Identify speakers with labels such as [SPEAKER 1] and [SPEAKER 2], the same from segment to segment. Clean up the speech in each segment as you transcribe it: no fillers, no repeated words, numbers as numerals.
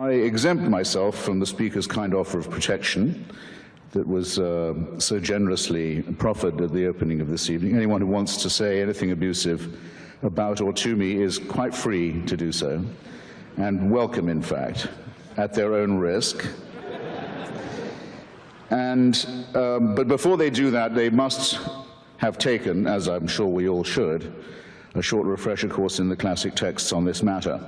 [SPEAKER 1] I exempt myself from the Speaker's kind offer of protection that was so generously proffered at the opening of this evening. Anyone who wants to say anything abusive about or to me is quite free to do so, and welcome, in fact, at their own risk. But before they do that, they must have taken, as I'm sure we all should, a short refresher course in the classic texts on this matter,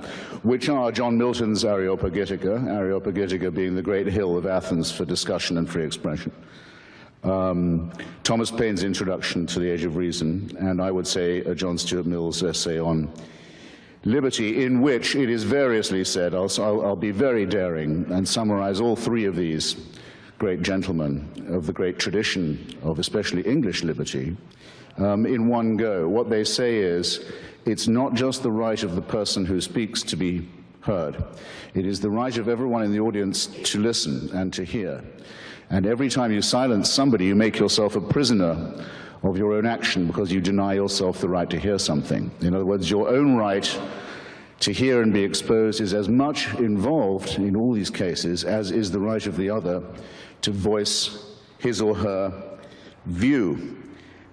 [SPEAKER 1] which are John Milton's Areopagitica being the great hill of Athens for discussion and free expression, Thomas Paine's Introduction to the Age of Reason, and I would say John Stuart Mill's essay on liberty, in which it is variously said, I'll be very daring and summarize all three of these great gentlemen of the great tradition of especially English liberty in one go. What they say is, it's not just the right of the person who speaks to be heard. It is the right of everyone in the audience to listen and to hear. And every time you silence somebody, you make yourself a prisoner of your own action because you deny yourself the right to hear something. In other words, your own right to hear and be exposed is as much involved in all these cases as is the right of the other to voice his or her view.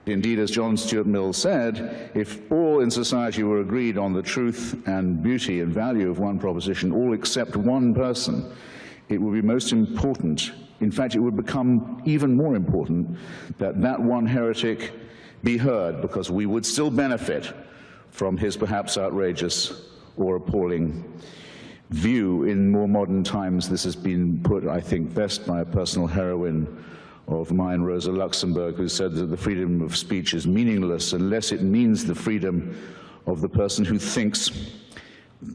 [SPEAKER 1] Indeed, as John Stuart Mill said, if all in society were agreed on the truth and beauty and value of one proposition, all except one person, it would be most important, in fact, it would become even more important, that that one heretic be heard, because we would still benefit from his perhaps outrageous or appalling view. In more modern times, this has been put, I think, best by a personal heroine of mine, Rosa Luxemburg, who said that the freedom of speech is meaningless unless it means the freedom of the person who thinks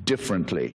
[SPEAKER 1] differently.